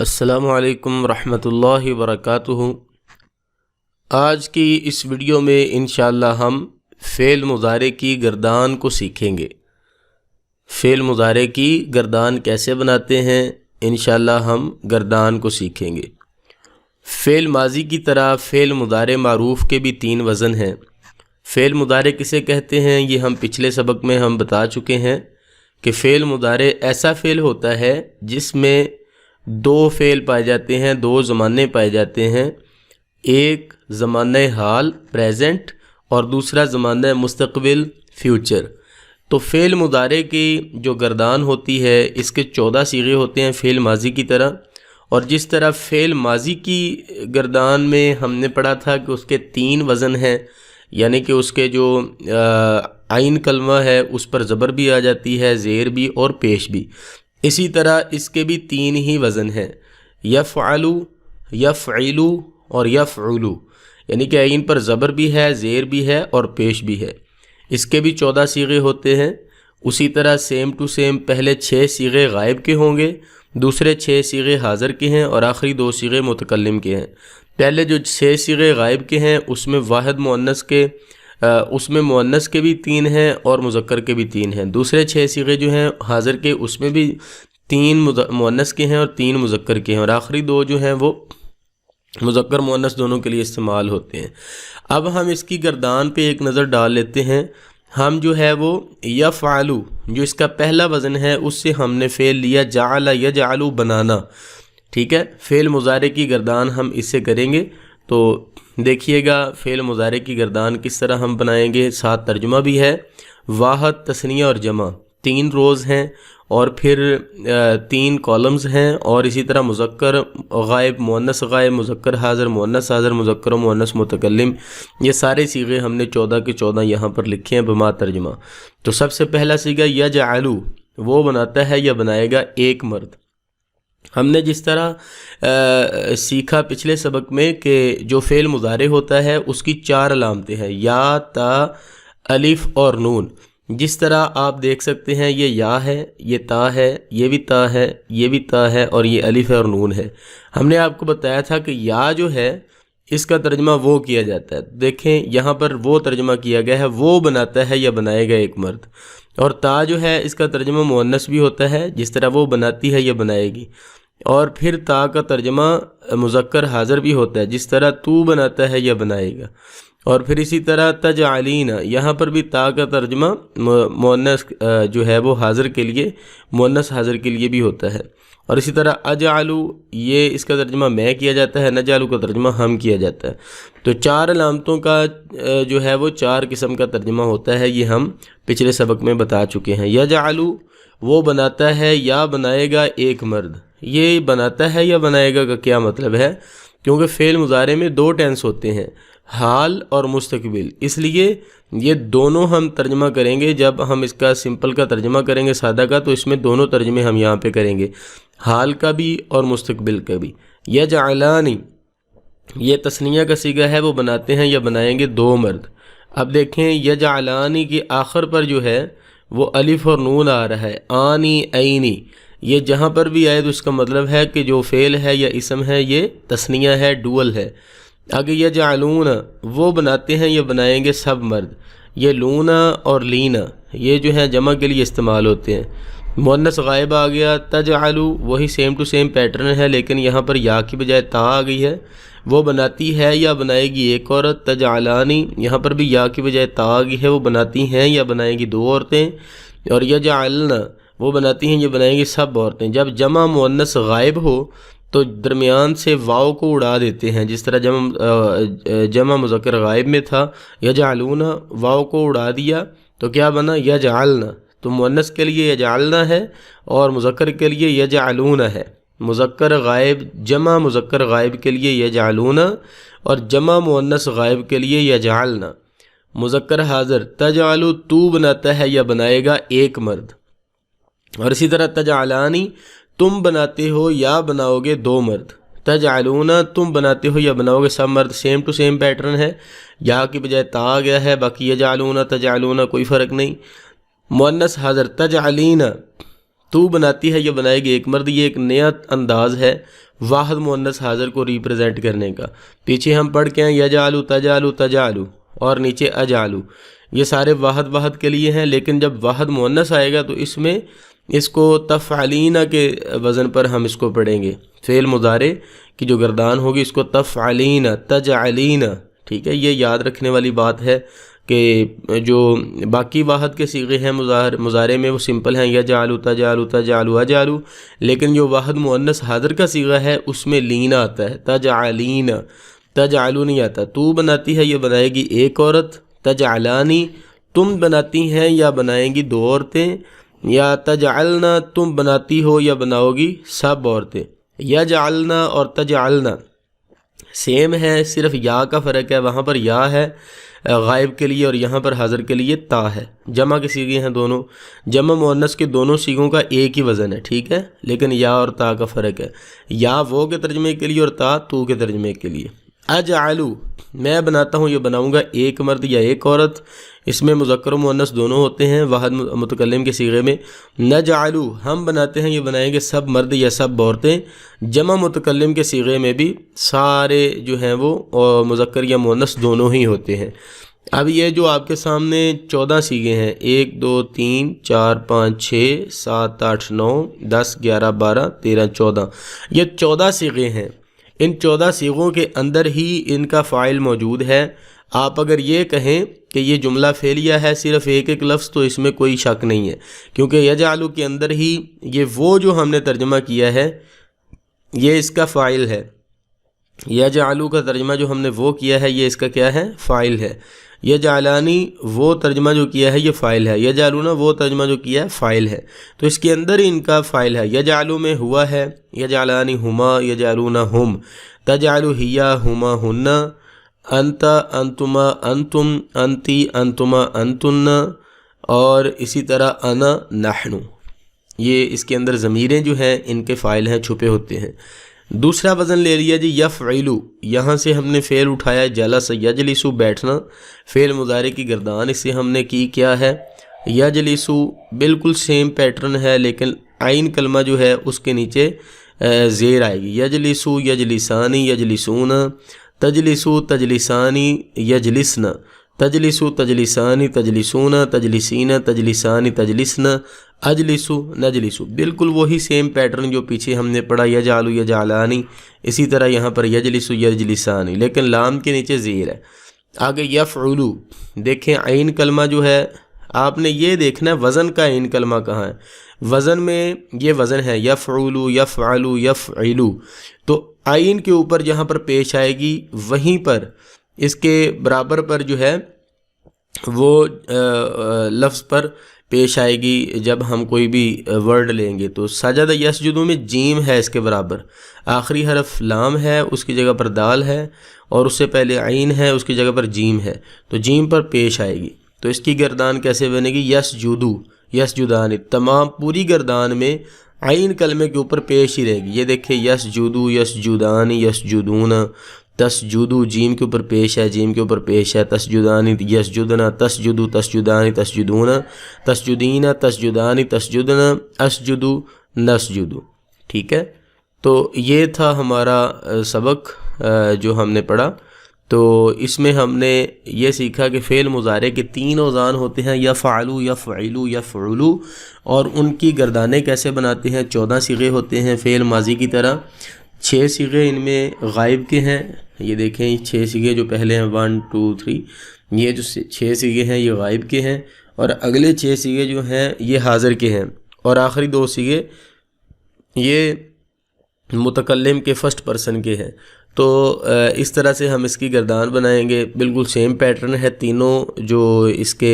السلام علیکم ورحمۃ اللہ وبرکاتہ۔ آج کی اس ویڈیو میں انشاءاللہ ہم فعل مضارع کی گردان کو سیکھیں گے۔ فعل مضارع کی گردان کیسے بناتے ہیں انشاءاللہ ہم گردان کو سیکھیں گے۔ فعل ماضی کی طرح فعل مضارع معروف کے بھی 3 وزن ہیں۔ فعل مضارع کسے کہتے ہیں یہ ہم پچھلے سبق میں ہم بتا چکے ہیں کہ فعل مضارع ایسا فعل ہوتا ہے جس میں 2 فعل پائے جاتے ہیں، 2 زمانے پائے جاتے ہیں، ایک زمانہ حال پریزنٹ اور دوسرا زمانہ مستقبل فیوچر۔ تو فعل مضارع کی جو گردان ہوتی ہے اس کے 14 صیغے ہوتے ہیں فعل ماضی کی طرح، اور جس طرح فعل ماضی کی گردان میں ہم نے پڑھا تھا کہ اس کے 3 وزن ہیں، یعنی کہ اس کے جو عین کلمہ ہے اس پر زبر بھی آ جاتی ہے، زیر بھی اور پیش بھی۔ اسی طرح اس کے بھی 3 ہی وزن ہیں، یفعلو، یفعلو اور یفعلو، یعنی کہ عین پر زبر بھی ہے، زیر بھی ہے اور پیش بھی ہے۔ اس کے بھی 14 صیغے ہوتے ہیں۔ اسی طرح سیم ٹو سیم پہلے 6 صیغے غائب کے ہوں گے، دوسرے 6 صیغے حاضر کے ہیں اور آخری 2 صیغے متکلم کے ہیں۔ پہلے جو 6 صیغے غائب کے ہیں اس میں واحد مؤنث کے اس میں مؤنث کے بھی 3 ہیں اور مذکر کے بھی 3 ہیں۔ دوسرے 6 صیغے جو ہیں حاضر کے اس میں بھی 3 مؤنث کے ہیں اور 3 مذکر کے ہیں، اور آخری 2 جو ہیں وہ مذکر مؤنث دونوں کے لیے استعمال ہوتے ہیں۔ اب ہم اس کی گردان پہ ایک نظر ڈال لیتے ہیں۔ ہم جو ہے وہ یفعلو جو اس کا پہلا وزن ہے اس سے ہم نے فعل لیا جعل یجعل بنانا، ٹھیک ہے۔ فعل مضارع کی گردان ہم اس سے کریں گے، تو دیکھیے گا فعل مضارع کی گردان کس طرح ہم بنائیں گے۔ ساتھ ترجمہ بھی ہے، واحد، تثنیہ اور جمع، 3 روز ہیں اور پھر 3 کالمز ہیں، اور اسی طرح مذکر غائب، مؤنث غائب، مذکر حاضر، مؤنث حاضر، مذکر و مؤنث متکلم، یہ سارے صیغے ہم نے 14 کے 14 یہاں پر لکھے ہیں بما ترجمہ۔ تو سب سے پہلا صیغہ یجعلو، وہ بناتا ہے یا بنائے گا ایک مرد۔ ہم نے جس طرح سیکھا پچھلے سبق میں کہ جو فعل مضارع ہوتا ہے اس کی 4 علامتیں ہیں، یا، تا، الف اور نون۔ جس طرح آپ دیکھ سکتے ہیں یہ یا ہے، یہ تا ہے، یہ بھی تا ہے، یہ بھی تا ہے اور یہ الف اور نون ہے۔ ہم نے آپ کو بتایا تھا کہ یا جو ہے اس کا ترجمہ وہ کیا جاتا ہے، دیکھیں یہاں پر وہ ترجمہ کیا گیا ہے، وہ بناتا ہے یا بنائے گا ایک مرد۔ اور تا جو ہے اس کا ترجمہ مؤنث بھی ہوتا ہے، جس طرح وہ بناتی ہے یا بنائے گی۔ اور پھر تا کا ترجمہ مذکر حاضر بھی ہوتا ہے، جس طرح تو بناتا ہے یا بنائے گا۔ اور پھر اسی طرح تجعلین، یہاں پر بھی تا کا ترجمہ مؤنث جو ہے وہ حاضر کے لیے، مؤنث حاضر کے لیے بھی ہوتا ہے۔ اور اسی طرح اجعلو، یہ اس کا ترجمہ میں کیا جاتا ہے، نجعلو کا ترجمہ ہم کیا جاتا ہے۔ تو 4 علامتوں کا جو ہے وہ 4 قسم کا ترجمہ ہوتا ہے، یہ ہم پچھلے سبق میں بتا چکے ہیں۔ یجعلو وہ بناتا ہے یا بنائے گا ایک مرد۔ یہ بناتا ہے یا بنائے گا کا کیا مطلب ہے؟ کیونکہ فعل مضارع میں 2 ٹینس ہوتے ہیں، حال اور مستقبل، اس لیے یہ دونوں ہم ترجمہ کریں گے۔ جب ہم اس کا سمپل کا ترجمہ کریں گے، سادہ کا، تو اس میں دونوں ترجمے ہم یہاں پہ کریں گے، حال کا بھی اور مستقبل کا بھی۔ یجعلانی یہ تثنیہ کا صیغہ ہے، وہ بناتے ہیں یا بنائیں گے 2 مرد۔ اب دیکھیں یجعلانی کی آخر پر جو ہے وہ الف اور نون آ رہا ہے، آنی، عینی، یہ جہاں پر بھی آئے تو اس کا مطلب ہے کہ جو فعل ہے یا اسم ہے یہ تثنیہ ہے، ڈوئل ہے۔ آگے یجعلون وہ بناتے ہیں یا بنائیں گے سب مرد۔ یہ لونا اور لینا یہ جو ہے جمع کے لیے استعمال ہوتے ہیں۔ مؤنث غائب آ گیا، تجعلو وہی سیم ٹو سیم پیٹرن ہے، لیکن یہاں پر یا کی بجائے تا آ گئی ہے، وہ بناتی ہے یا بنائے گی ایک عورت۔ تجعلانی یہاں پر بھی یا کی بجائے تا آ گئی ہے، وہ بناتی ہیں یا بنائیں گی 2 عورتیں۔ اور یجعلن وہ بناتی ہیں یا بنائیں گی سب عورتیں۔ جب جمع مؤنث غائب ہو تو درمیان سے واو کو اڑا دیتے ہیں، جس طرح جمع مذکر غائب میں تھا یجعلون، واو کو اڑا دیا تو کیا بنا یجعلن۔ تو مؤنث کے لیے یجعلن ہے اور مذکر کے لیے یجعلون ہے۔ مذکر غائب جمع مذکر غائب کے لیے یجعلون اور جمع مؤنث غائب کے لیے یجعلن۔ مذکر حاضر تجعلو تو بناتا ہے یا بنائے گا ایک مرد۔ اور اسی طرح تجعلانی تم بناتے ہو یا بناؤ گے 2 مرد۔ تجعلون تم بناتے ہو یا بناؤ گے سب مرد، سیم ٹو سیم پیٹرن ہے، یا کی بجائے تا آ گیا ہے، باقی یجعلون تجعلون کوئی فرق نہیں۔ مؤنث حاضر تجعلین تو بناتی ہے، یہ بنائے گی ایک مرد، یہ ایک نیا انداز ہے واحد مؤنث حاضر کو ریپرزینٹ کرنے کا۔ پیچھے ہم پڑھ کے ہیں یجعلو تجعلو تجعلو اور نیچے اجعلو، یہ سارے واحد کے لیے ہیں، لیکن جب واحد مؤنث آئے گا تو اس میں اس کو تفعلین کے وزن پر ہم اس کو پڑھیں گے۔ فعل مضارع کی جو گردان ہوگی اس کو تفعلین تجعلین، ٹھیک ہے، یہ یاد رکھنے والی بات ہے کہ جو باقی واحد کے صیغے ہیں مضارع میں وہ سمپل ہیں، یجعلو تجعلو تجعلو اجعلو، لیکن جو واحد مؤنث حاضر کا صیغہ ہے اس میں لین آتا ہے، تجعلین، تجعلو نہیں آتا۔ تو بناتی ہے، یہ بنائے گی ایک عورت، تجعلانی تم بناتی ہیں یا بنائیں گی دو عورتیں، یا تجعلنا تم بناتی ہو یا بناؤ گی سب عورتیں۔ یجعلنا اور تجعلنا سیم ہے، صرف یا کا فرق ہے، وہاں پر یا ہے غائب کے لیے اور یہاں پر حاضر کے لیے تا ہے۔ جمع کے صیغے ہیں دونوں، جمع مؤنث کے دونوں صیغوں کا ایک ہی وزن ہے، ٹھیک ہے، لیکن یا اور تا کا فرق ہے، یا وہ کے ترجمے کے لیے اور تا تو کے ترجمے کے لیے۔ اجعلو میں بناتا ہوں، یہ بناؤں گا ایک مرد یا ایک عورت، اس میں مذکر و مؤنث دونوں ہوتے ہیں واحد متکلم کے صیغے میں۔ نجعلو ہم بناتے ہیں، یہ بنائیں گے سب مرد یا سب عورتیں، جمع متکلم کے صیغے میں بھی سارے جو ہیں وہ مذکر یا مؤنث دونوں ہی ہوتے ہیں۔ اب یہ جو آپ کے سامنے 14 صیغے ہیں، 1 2 3 4 5 6 7 8 9 10 11 12 13 14، یہ 14 صیغے ہیں۔ ان 14 صیغوں کے اندر ہی ان کا فاعل موجود ہے۔ آپ اگر یہ کہیں کہ یہ جملہ فعلیہ ہے صرف ایک ایک لفظ، تو اس میں کوئی شک نہیں ہے، کیونکہ یجعلو کے اندر ہی یہ وہ جو ہم نے ترجمہ کیا ہے یہ اس کا فاعل ہے۔ یجعلو کا ترجمہ جو ہم نے وہ کیا ہے یہ اس کا کیا ہے؟ فاعل ہے۔ یجعلانی وہ ترجمہ جو کیا ہے یہ فاعل ہے، یجعلون وہ ترجمہ جو کیا ہے فاعل ہے، تو اس کے اندر ہی ان کا فاعل ہے۔ یجعلو میں ہوا ہے، یجعلانی ہما، یجعلون ہم، تجعلو ہیا ہما ہن، انت انتما انتم، انتی انتما انتن، اور اسی طرح انا نحن، یہ اس کے اندر ضمیریں جو ہیں ان کے فاعل ہیں، چھپے ہوتے ہیں۔ دوسرا وزن لے لیا جی یفعلو، یہاں سے ہم نے فعل اٹھایا جلس یجلسو بیٹھنا، فعل مضارع کی گردان اس سے ہم نے کی کیا ہے یجلسو، بالکل سیم پیٹرن ہے، لیکن عین کلمہ جو ہے اس کے نیچے زیر آئے گی، یجلسو یجلسانی یجلسون، تجلسو تجلسانی یجلسن، تجلسو تجلسانی تجلسون، تجلسین تجلسانی تجلسن، اجلسو نجلسو، بالکل وہی سیم پیٹرن جو پیچھے ہم نے پڑھا یجعلو یجعلانی، اسی طرح یہاں پر یجلسو یجلسانی، لیکن لام کے نیچے زیر ہے۔ آگے یفعلو، دیکھیں عین کلمہ جو ہے آپ نے یہ دیکھنا ہے وزن کا عین کلمہ کہاں ہے، وزن میں یہ وزن ہے یفعلو یفعلو یفعلو، تو عین کے اوپر جہاں پر پیش آئے گی وہیں پر اس کے برابر پر جو ہے وہ لفظ پر پیش آئے گی جب ہم کوئی بھی ورڈ لیں گے۔ تو سجد یسجدو میں جیم ہے اس کے برابر، آخری حرف لام ہے، اس کی جگہ پر دال ہے، اور اس سے پہلے عین ہے، اس کی جگہ پر جیم ہے، تو جیم پر پیش آئے گی، تو اس کی گردان کیسے بنے گی یسجدو یسجدان، تمام پوری گردان میں عین کلمے کے اوپر پیش ہی رہے گی۔ یہ دیکھیں یسجدو یسجدان یسجدون، تسجدو جیم کے اوپر پیش ہے، جیم کے اوپر پیش ہے، تسجدانی یسجدنا، تسجدو تسجدانی تسجدون، تسجدین تسجدانی تسجدن، اسجدو نسجدو، ٹھیک ہے۔ تو یہ تھا ہمارا سبق جو ہم نے پڑھا، تو اس میں ہم نے یہ سیکھا کہ فعل مضارع کے 3 اوزان ہوتے ہیں، یفعلو یفعلو یفعلو، اور ان کی گردانیں کیسے بناتے ہیں، 14 صیغے ہوتے ہیں فعل ماضی کی طرح، 6 صیغے ان میں غائب کے ہیں، یہ دیکھیں 6 صیغے جو پہلے ہیں 1 2 3، یہ جو 6 صیغے ہیں یہ غائب کے ہیں، اور اگلے 6 صیغے جو ہیں یہ حاضر کے ہیں، اور آخری 2 صیغے یہ متکلم کے فرسٹ پرسن کے ہیں۔ تو اس طرح سے ہم اس کی گردان بنائیں گے، بالکل سیم پیٹرن ہے، تینوں جو اس کے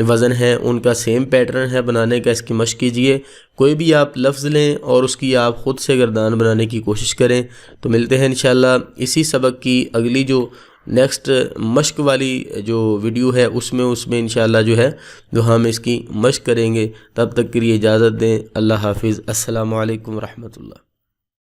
وزن ہیں ان کا سیم پیٹرن ہے بنانے کا، اس کی مشق کیجئے، کوئی بھی آپ لفظ لیں اور اس کی آپ خود سے گردان بنانے کی کوشش کریں۔ تو ملتے ہیں انشاءاللہ اسی سبق کی اگلی جو نیکسٹ مشق والی جو ویڈیو ہے اس میں انشاءاللہ جو ہے جو ہم اس کی مشق کریں گے۔ تب تک کے لیے اجازت دیں، اللہ حافظ، السلام علیکم ورحمۃ اللہ۔